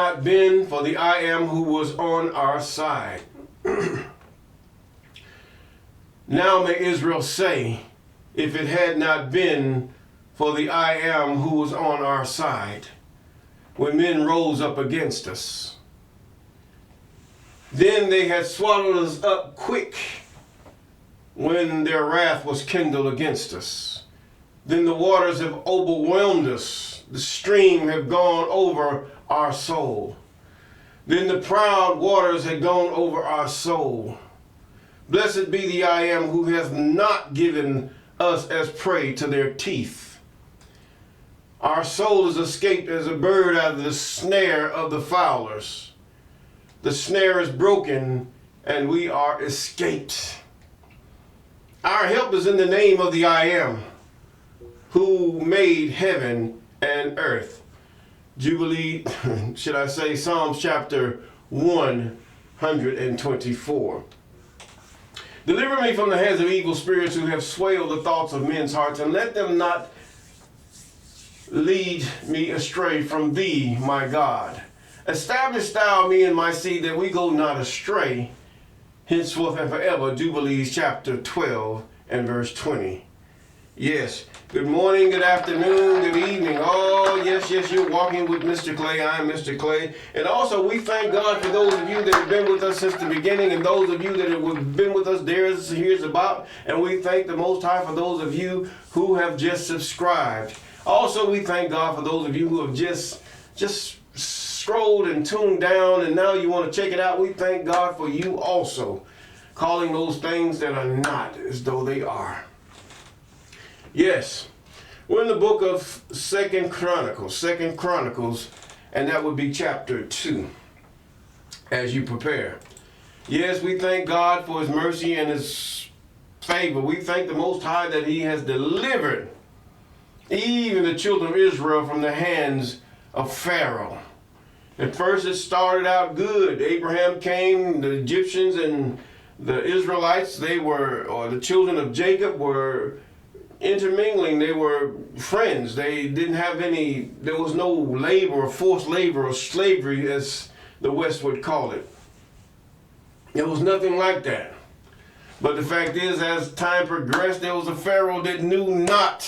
not been for the I am who was on our side. Now may Israel say, if it had not been for the I am who was on our side, when men rose up against us. Then they had swallowed us up quick when their wrath was kindled against us. Then the waters have overwhelmed us. The stream have gone over our soul. Then the proud waters had gone over our soul. Blessed be the I am who has not given us as prey to their teeth. Our soul is escaped as a bird out of the snare of the fowlers. The snare is broken and we are escaped. Our help is in the name of the I am, who made heaven and earth. Jubilee, should I say, Psalms chapter 124. Deliver me from the hands of evil spirits who have swayed the thoughts of men's hearts, and let them not lead me astray from thee, my God. Establish thou me and my seed, that we go not astray, henceforth and forever. Jubilees chapter 12 and verse 20. Yes, good morning, good afternoon, good evening. Oh, yes, you're walking with Mr. Clay. I'm Mr. Clay. And also, we thank God for those of you that have been with us since the beginning, and those of you that have been with us here's about. And we thank the Most High for those of you who have just subscribed. Also, we thank God for those of you who have just scrolled and tuned down, and now you want to check it out. We thank God for you also, calling those things that are not as though they are. Yes, we're in the book of Second Chronicles, and that would be chapter 2, as you prepare. Yes, we thank God for his mercy and his favor. We thank the Most High that he has delivered even the children of Israel from the hands of Pharaoh. At first it started out good. Abraham came, the Egyptians and the Israelites, the children of Jacob were intermingling. They were friends. They didn't have there was no labor or forced labor or slavery, as the West would call it. There was nothing like that. But the fact is, as time progressed, there was a Pharaoh that knew not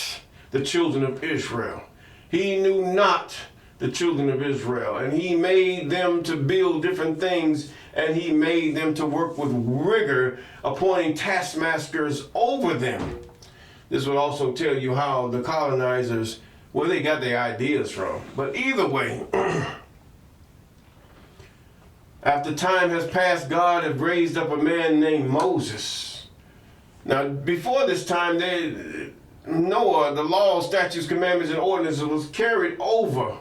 the children of Israel. He knew not the children of Israel, and he made them to build different things, and he made them to work with rigor, appointing taskmasters over them. This would also tell you how the colonizers, where they got their ideas from. But either way, after time has passed, God had raised up a man named Moses. Now, before this time, Noah, the law, statutes, commandments, and ordinances was carried over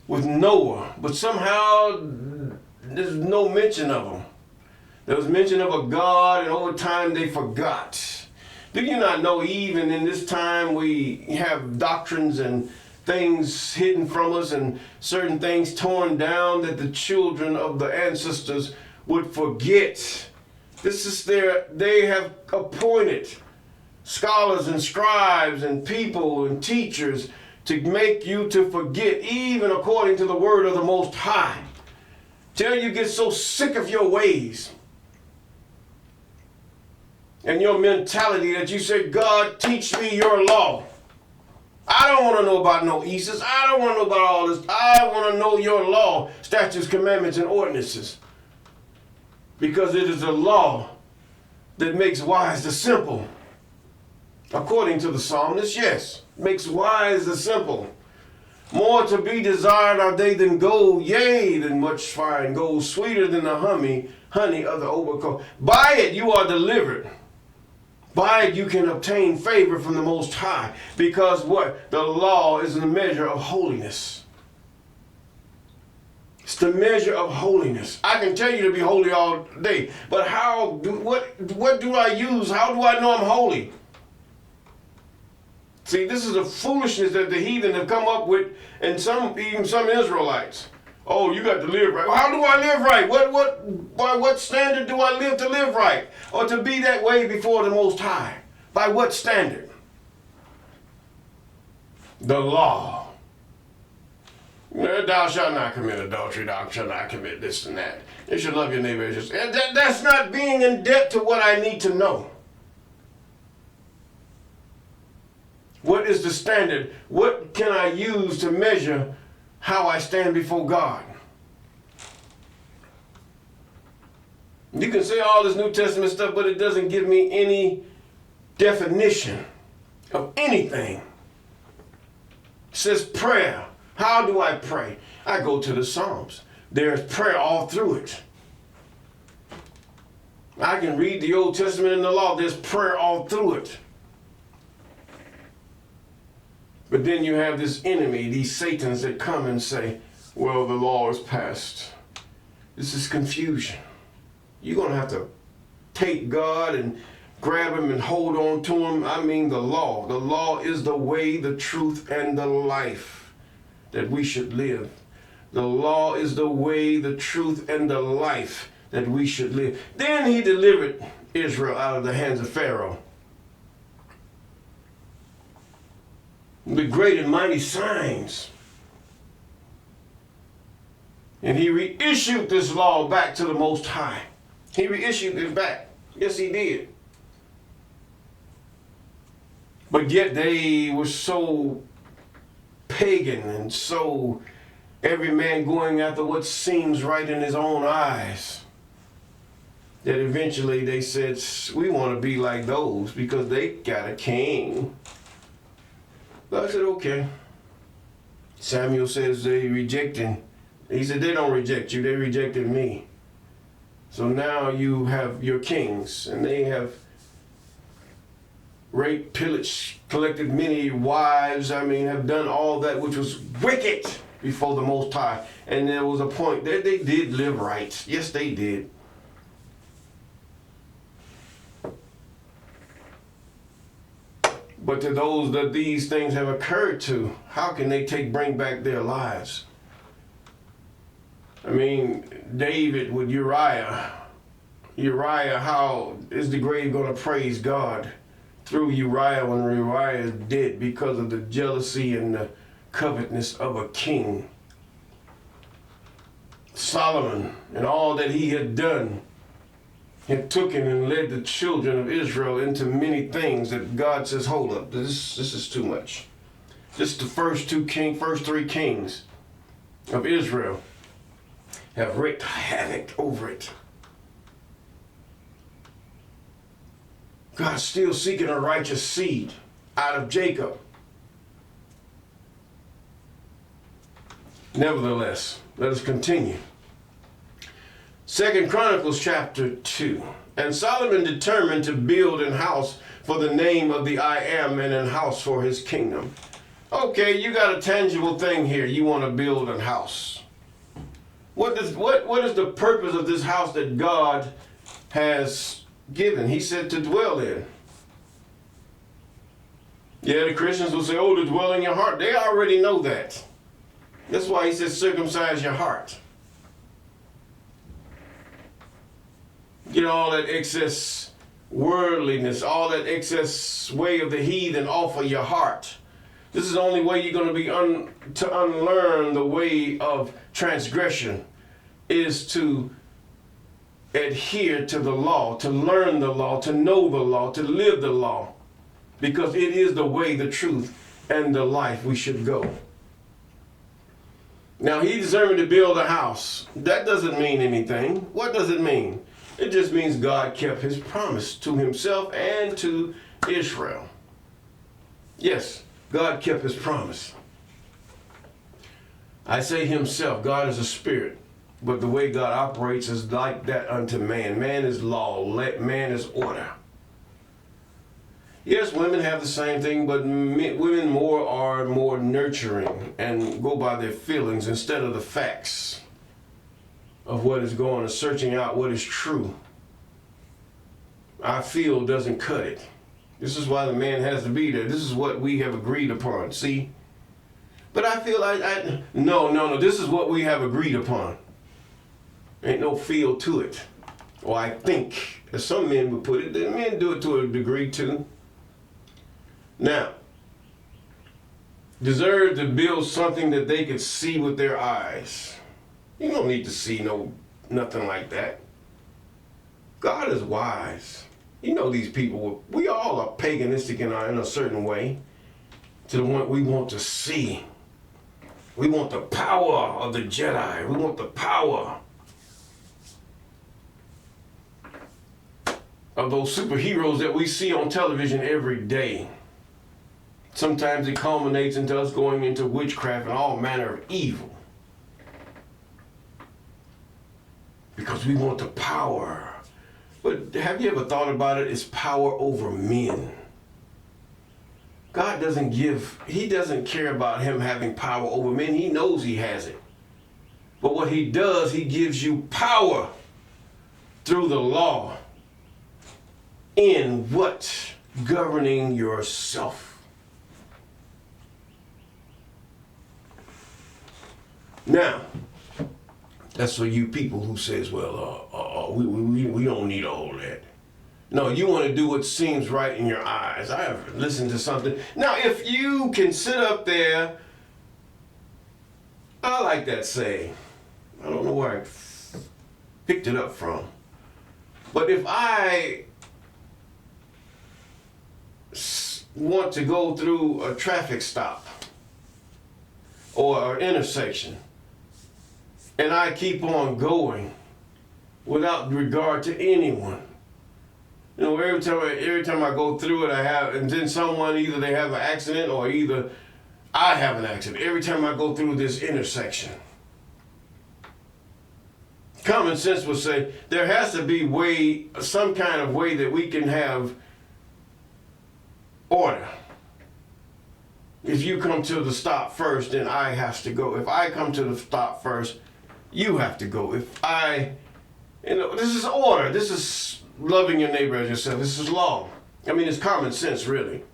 with Noah. But somehow, there's no mention of him. There was mention of a God, and over time they forgot. Do you not know, even in this time, we have doctrines and things hidden from us and certain things torn down that the children of the ancestors would forget. They have appointed scholars and scribes and people and teachers to make you to forget, even according to the word of the Most High, till you get so sick of your ways and your mentality that you say, God, teach me your law. I don't want to know about no Isis. I don't want to know about all this. I want to know your law, statutes, commandments, and ordinances. Because it is a law that makes wise the simple. According to the psalmist, yes, makes wise the simple. More to be desired are they than gold, yea, than much fine gold, sweeter than the honey of the overcoat. By it you are delivered. By it you can obtain favor from the Most High. Because what? The law is the measure of holiness. It's the measure of holiness. I can tell you to be holy all day, but what do I use? How do I know I'm holy? See, this is a foolishness that the heathen have come up with, and even some Israelites. Oh, you got to live right. Well, how do I live right? By what standard do I live to live right? Or to be that way before the Most High? By what standard? The law. Thou shalt not commit adultery, thou shalt not commit this and that. You should love your neighbor as yourself. That's not being in debt to what I need to know. What is the standard? What can I use to measure how I stand before God? You can say all this New Testament stuff, but it doesn't give me any definition of anything. It says prayer. How do I pray? I go to the Psalms. There's prayer all through it. I can read the Old Testament and the law. There's prayer all through it. But then you have this enemy, these Satans that come and say, well, the law is passed. This is confusion. You're going to have to take God and grab him and hold on to him. I mean the law. The law is the way, the truth, and the life that we should live. The law is the way, the truth, and the life that we should live. Then he delivered Israel out of the hands of Pharaoh. The great and mighty signs. And he reissued this law back to the Most High. He reissued it back. Yes, he did. But yet they were so pagan and so every man going after what seems right in his own eyes that eventually they said, we want to be like those because they got a king. God said, okay. Samuel says they rejected. He said, they don't reject you, they rejected me. So now you have your kings, and they have raped, pillaged, collected many wives, have done all that which was wicked before the Most High. And there was a point that they did live right. Yes, they did. But to those that these things have occurred to, how can they bring back their lives? David with Uriah. How is the grave going to praise God through Uriah when Uriah is dead because of the jealousy and the covetousness of a king? Solomon and all that he had done had taken and led the children of Israel into many things that God says, hold up, this is too much. Just the first three kings of Israel have wreaked havoc over it. God's still seeking a righteous seed out of Jacob. Nevertheless, let us continue. 2 Chronicles chapter 2. And Solomon determined to build an house for the name of the I Am and an house for his kingdom. Okay, you got a tangible thing here. You want to build a house. What is the purpose of this house that God has given? He said to dwell in. Yeah, the Christians will say, oh, to dwell in your heart. They already know that. That's why he says circumcise your heart. Get all that excess worldliness, all that excess way of the heathen off of your heart. This is the only way you're going to be to unlearn the way of transgression, is to adhere to the law, to learn the law, to know the law, to live the law, because it is the way, the truth, and the life we should go. Now, he determined to build a house. That doesn't mean anything. What does it mean? It just means God kept his promise to himself and to Israel. Yes, God kept his promise. I say himself. God is a spirit. But the way God operates is like that unto man. Man is law. Man is order. Yes, women have the same thing, but women are more nurturing and go by their feelings instead of the facts of what is going on, searching out what is true. Our feel doesn't cut it. This is why the man has to be there. This is what we have agreed upon, see? But I feel like, no, this is what we have agreed upon. Ain't no feel to it. Or I think, as some men would put it, the men do it to a degree too. Now, deserve to build something that they could see with their eyes. You don't need to see nothing like that. God is wise. You know these people, we all are paganistic in a certain way, to the one we want to see. We want the power of the Jedi. We want the power of those superheroes that we see on television every day. Sometimes it culminates into us going into witchcraft and all manner of evil. Because we want the power. But have you ever thought about it? It's power over men. God he doesn't care about him having power over men. He knows he has it. But what he does, he gives you power through the law. In what? Governing yourself. Now, that's for you people who says, well, we don't need all that. No, you want to do what seems right in your eyes. I have listened to something. Now, if you can sit up there, I like that saying. I don't know where I picked it up from. But if I want to go through a traffic stop or an intersection, and I keep on going without regard to anyone. You know, every time I go through it, and then someone, either they have an accident or either I have an accident. Every time I go through this intersection. Common sense would say there has to be some kind of way that we can have order. If you come to the stop first, then I have to go. If I come to the stop first, you have to go. This is order. This is loving your neighbor as yourself. This is law. I mean, it's common sense, really.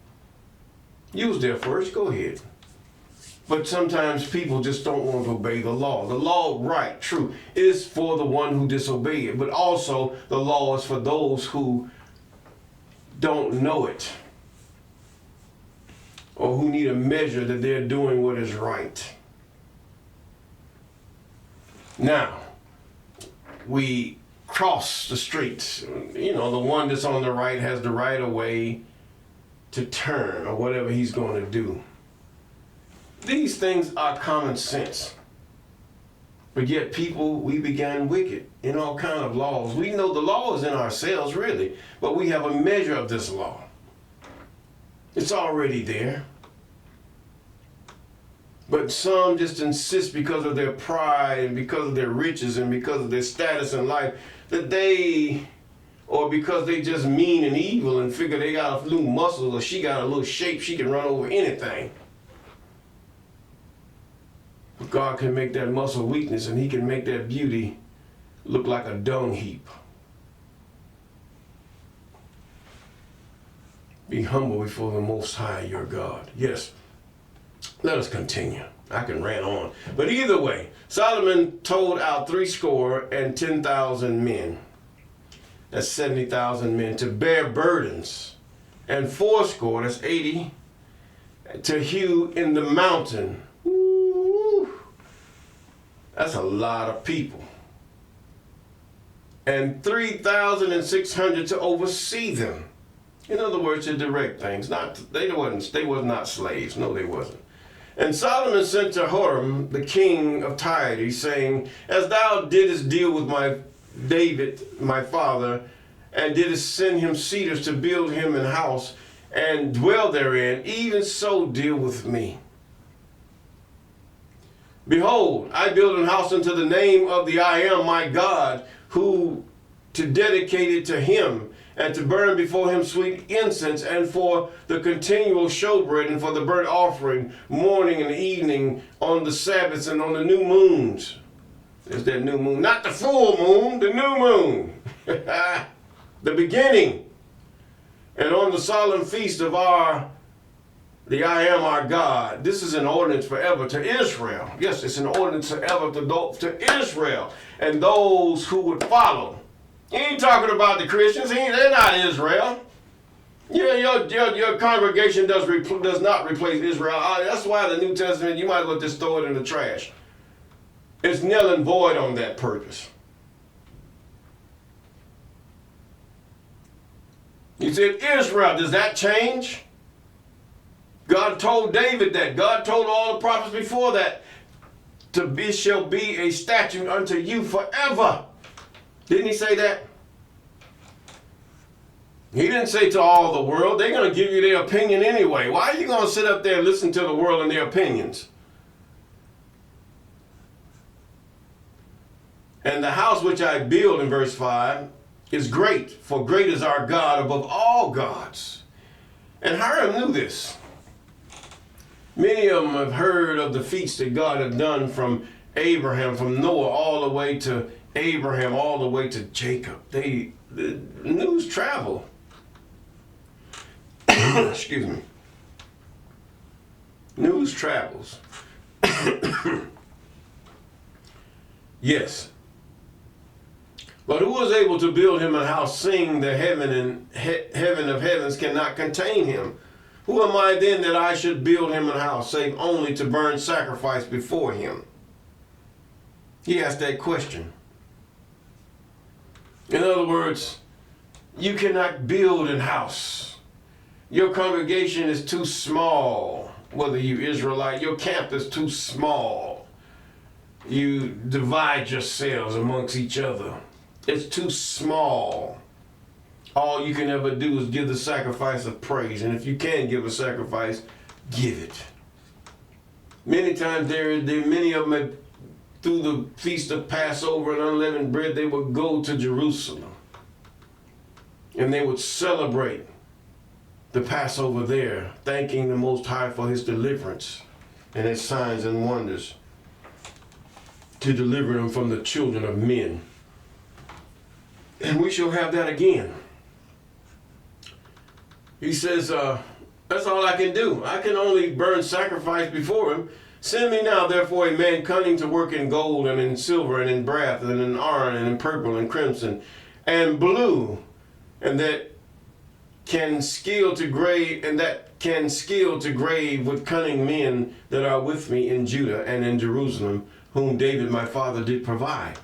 You was there first, go ahead. But sometimes people just don't want to obey the law. The law, right, true, is for the one who disobey it. But also, the law is for those who don't know it, or who need a measure that they're doing what is right. Now, we cross the street. You know, the one that's on the right has the right of way to turn or whatever he's going to do. These things are common sense. But yet people, we began wicked in all kind of laws. We know the law is in ourselves, really, but we have a measure of this law. It's already there. But some just insist because of their pride and because of their riches and because of their status in life or because they just mean and evil and figure they got a little muscle or she got a little shape, she can run over anything. But God can make that muscle weakness and he can make that beauty look like a dung heap. Be humble before the Most High, your God. Yes. Let us continue. I can rant on. But either way, Solomon told out 70,000 men. That's 70,000 men to bear burdens. And 80, that's 80, to hew in the mountain. Woo! That's a lot of people. And 3,600 to oversee them. In other words, to direct things. They were not slaves. No, they wasn't. And Solomon sent to Hiram, the king of Tyre, saying, as thou didst deal with my David, my father, and didst send him cedars to build him an house and dwell therein, even so deal with me. Behold, I build an house unto the name of the I am my God, who to dedicate it to him, and to burn before him sweet incense, and for the continual showbread, and for the burnt offering, morning and evening, on the Sabbaths and on the new moons. There's that new moon. Not the full moon, the new moon. The beginning. And on the solemn feast of the I am our God. This is an ordinance forever to Israel. Yes, it's an ordinance forever to Israel and those who would follow. He ain't talking about the Christians. They're not Israel. Yeah, your congregation does not replace Israel. That's why the New Testament, you might as well just throw it in the trash. It's null and void on that purpose. You said Israel, does that change? God told David that. God told all the prophets before that, shall be a statute unto you forever. Didn't he say that? He didn't say to all the world. They're going to give you their opinion anyway. Why are you going to sit up there and listen to the world and their opinions? And the house which I build, in verse 5, is great, for great is our God above all gods. And Hiram knew this. Many of them have heard of the feats that God had done from Abraham, from Noah, all the way to Abraham, all the way to Jacob. The news traveled. Excuse me. News travels. Yes. But who was able to build him a house, seeing the heaven of heavens cannot contain him? Who am I then that I should build him a house, save only to burn sacrifice before him? He asked that question. In other words, you cannot build a house. Your congregation is too small. Whether you Israelite, your camp is too small. You divide yourselves amongst each other. It's too small. All you can ever do is give the sacrifice of praise. And if you can give a sacrifice, give it. Many times many of them, through the feast of Passover and unleavened bread, they would go to Jerusalem. And they would celebrate the Passover there, thanking the Most High for his deliverance and his signs and wonders to deliver them from the children of men. And we shall have that again. He says, that's all I can do. I can only burn sacrifice before him. Send me now, therefore, a man cunning to work in gold and in silver and in brass and in iron and in purple and crimson and blue, and that can skill to grave with cunning men that are with me in Judah and in Jerusalem, whom David my father did provide.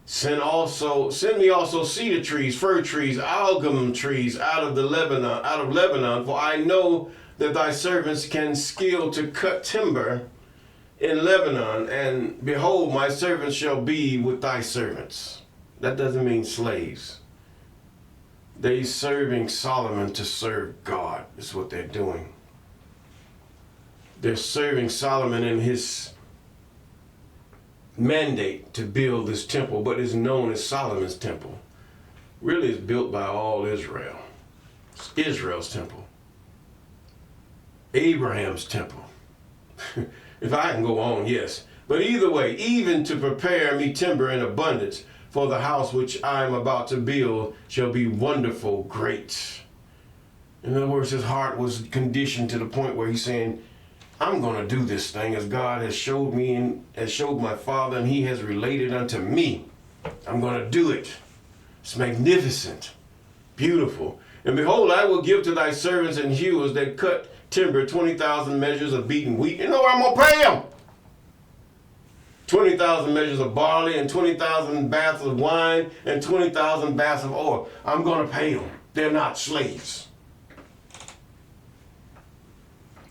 Send me also cedar trees, fir trees, algum trees out of Lebanon, for I know that thy servants can skill to cut timber in Lebanon, and behold, my servants shall be with thy servants. That doesn't mean slaves. They're serving Solomon to serve God, is what they're doing. They're serving Solomon in his mandate to build this temple, but it's known as Solomon's temple. Really, it's built by all Israel. It's Israel's temple. Abraham's temple. If I can go on, yes. But either way, even to prepare me timber in abundance, for the house which I am about to build shall be wonderful, great. In other words, his heart was conditioned to the point where he's saying, I'm going to do this thing as God has showed me and has showed my father, and he has related unto me. I'm going to do it. It's magnificent, beautiful. And behold, I will give to thy servants and hewers that cut timber 20,000 measures of beaten wheat. You know where I'm going to pay them? 20,000 measures of barley and 20,000 baths of wine and 20,000 baths of oil. I'm going to pay them. They're not slaves.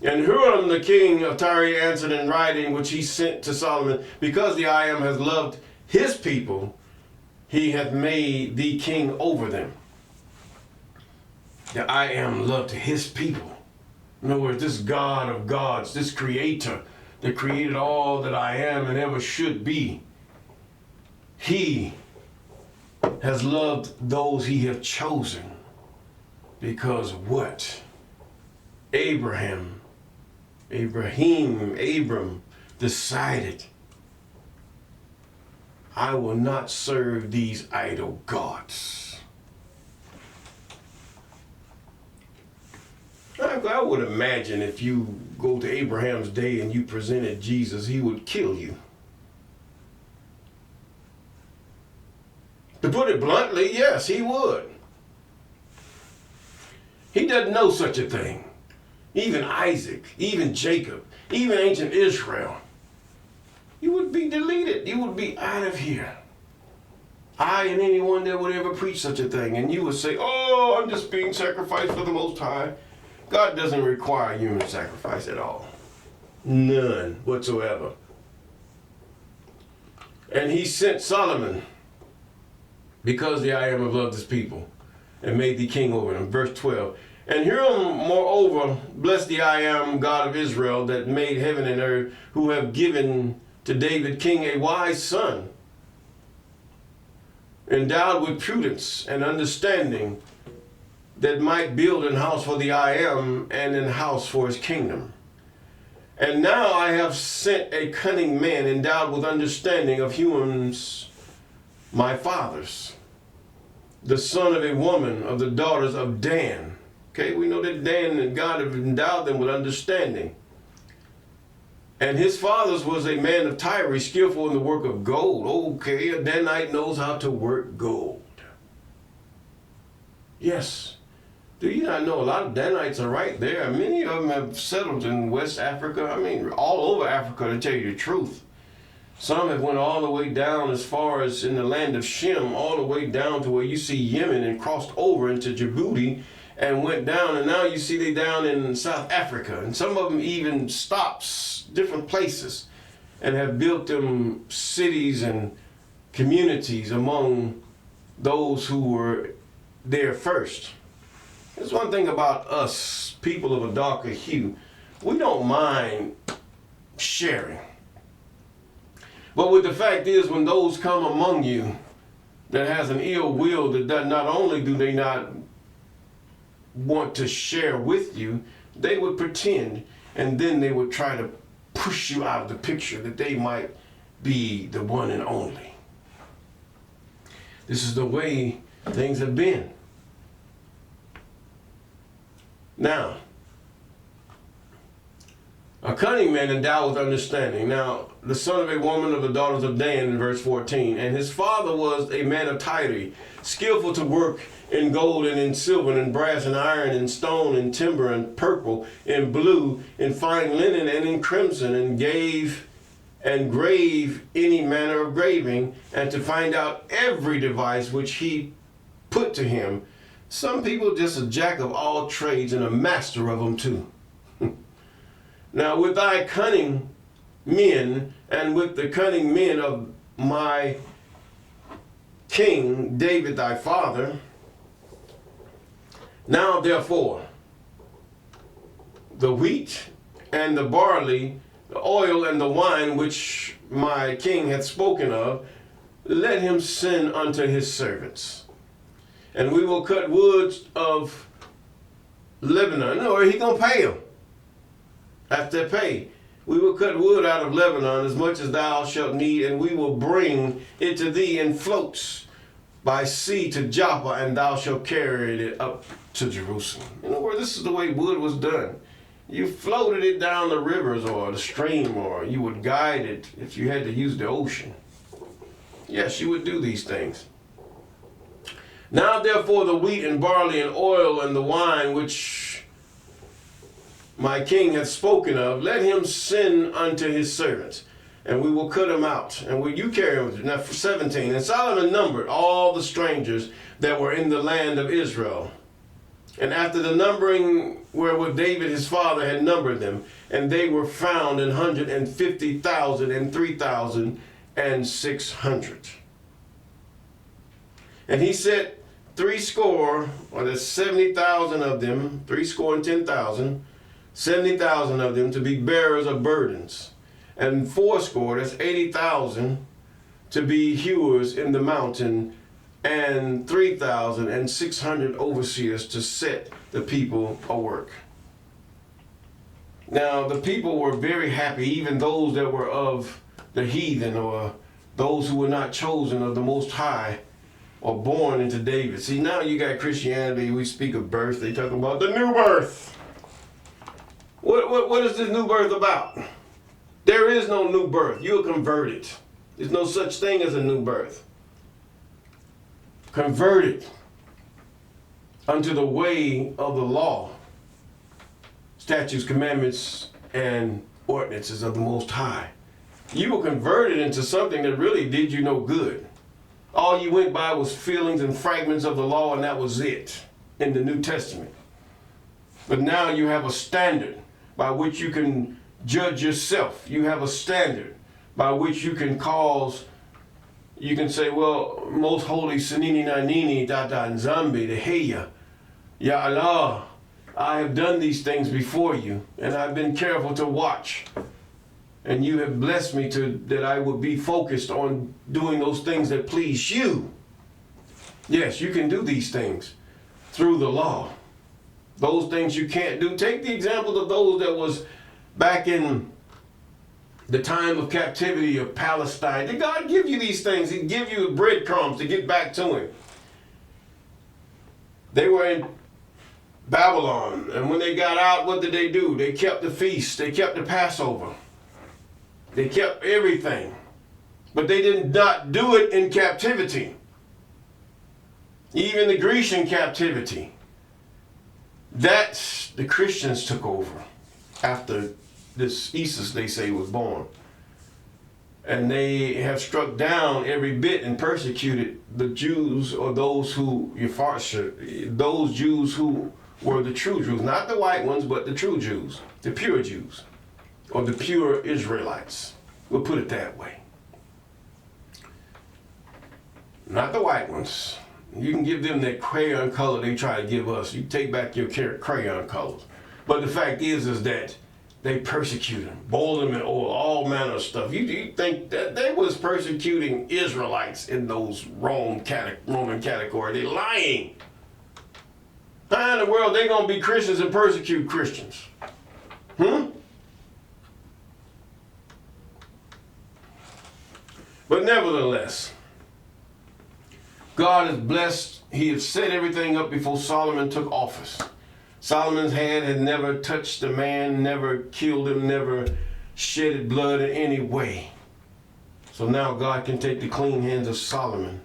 And Hiram the king of Tyre answered in writing, which he sent to Solomon, because the I am has loved his people, he hath made thee king over them. The I am loved his people. In other words, this God of gods, this creator that created all that I am and ever should be, he has loved those he have chosen. Because what? Abram decided, I will not serve these idol gods. I would imagine if you go to Abraham's day and you presented Jesus, he would kill you. To put it bluntly, yes, he would. He doesn't know such a thing. Even Isaac, even Jacob, even ancient Israel. You would be deleted. You would be out of here. I and anyone that would ever preach such a thing. And you would say, oh, I'm just being sacrificed for the Most High. God doesn't require human sacrifice at all. None whatsoever. And he sent Solomon because the I Am have loved his people and made thee king over them. Verse 12. And Hiram, moreover, bless the I Am God of Israel that made heaven and earth, who have given to David king a wise son, endowed with prudence and understanding, that might build an house for the I Am and an house for his kingdom. And now I have sent a cunning man endowed with understanding of humans, my fathers, the son of a woman of the daughters of Dan. Okay, we know that Dan and God have endowed them with understanding. And his father's was a man of Tyre, skillful in the work of gold. Okay, a Danite knows how to work gold. Yes. Do you not know a lot of Danites are right there? Many of them have settled in West Africa. I mean, all over Africa, to tell you the truth. Some have went all the way down as far as in the land of Shem, all the way down to where you see Yemen, and crossed over into Djibouti and went down, and now you see they down in South Africa. And some of them even stops different places and have built them cities and communities among those who were there first. There's one thing about us, people of a darker hue. We don't mind sharing. But what the fact is, when those come among you that has an ill will, that not only do they not want to share with you, they would pretend, and then they would try to push you out of the picture that they might be the one and only. This is the way things have been. Now, a cunning man endowed with understanding. Now, the son of a woman of the daughters of Dan, in verse 14. And his father was a man of Tyre, skillful to work in gold and in silver and in brass and iron and stone and timber and purple and blue and fine linen and in crimson, and grave any manner of graving, and to find out every device which he put to him. Some people just a jack of all trades and a master of them too. Now with thy cunning men and with the cunning men of my king David thy father, now therefore the wheat and the barley, the oil and the wine which my king hath spoken of, let him send unto his servants. And we will cut wood of Lebanon. No, he gonna pay them. That's their pay. We will cut wood out of Lebanon as much as thou shalt need, and we will bring it to thee in floats by sea to Joppa, and thou shalt carry it up to Jerusalem. In other words, this is the way wood was done. You floated it down the rivers or the stream, or you would guide it if you had to use the ocean. Yes, you would do these things. Now therefore the wheat and barley and oil and the wine which my king hath spoken of, let him send unto his servants, and we will cut him out, and will you carry him. Now 17, and Solomon numbered all the strangers that were in the land of Israel. And after the numbering wherewith David his father had numbered them, and they were found 150,000 and 3,600. And he set 70,000 of them, 10,000, 70,000 of them to be bearers of burdens, and 80,000 to be hewers in the mountain, and 3,600 overseers to set the people a work. Now the people were very happy, even those that were of the heathen, or those who were not chosen of the Most High, or born into David. See, now you got Christianity, we speak of birth, they talk about the new birth. What is this new birth about? There is no new birth. You're converted. There's no such thing as a new birth. Converted. unto the way of the law, statutes, commandments, and ordinances of the Most High. You were converted into something that really did you no good. All you went by was feelings and fragments of the law, and that was it in the New Testament. But now you have a standard by which you can judge yourself. You have a standard by which you can say, well, most holy Sanini Nanini Tata Nzambi, the Heya, Ya Allah, I have done these things before you, and I've been careful to watch. And you have blessed me that I would be focused on doing those things that please you. Yes, you can do these things through the law. Those things you can't do. Take the example of those that was back in the time of captivity of Palestine. Did God give you these things? He'd give you breadcrumbs to get back to him. They were in Babylon, and when they got out, what did they do? They kept the feast. They kept the Passover. They kept everything. But they did not do it in captivity. Even the Grecian captivity. That's the Christians took over after this Jesus, they say, was born. And they have struck down every bit and persecuted the Jews, or those Jews who were the true Jews. Not the white ones, but the true Jews, the pure Jews, or the pure Israelites. We'll put it that way. Not the white ones. You can give them that crayon color they try to give us. You take back your crayon colors. But the fact is that they persecute them, boil them in oil, all manner of stuff. You think that they was persecuting Israelites in those Roman category? They're lying. How in the world they gonna be Christians and persecute Christians? But nevertheless, God is blessed. He had set everything up before Solomon took office. Solomon's hand had never touched a man, never killed him, never shedded blood in any way. So now God can take the clean hands of Solomon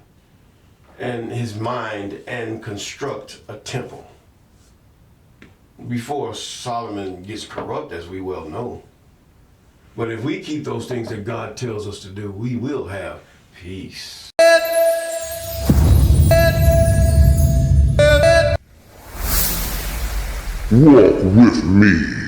and his mind and construct a temple. Before Solomon gets corrupt, as we well know. But if we keep those things that God tells us to do, we will have peace. Walk with me.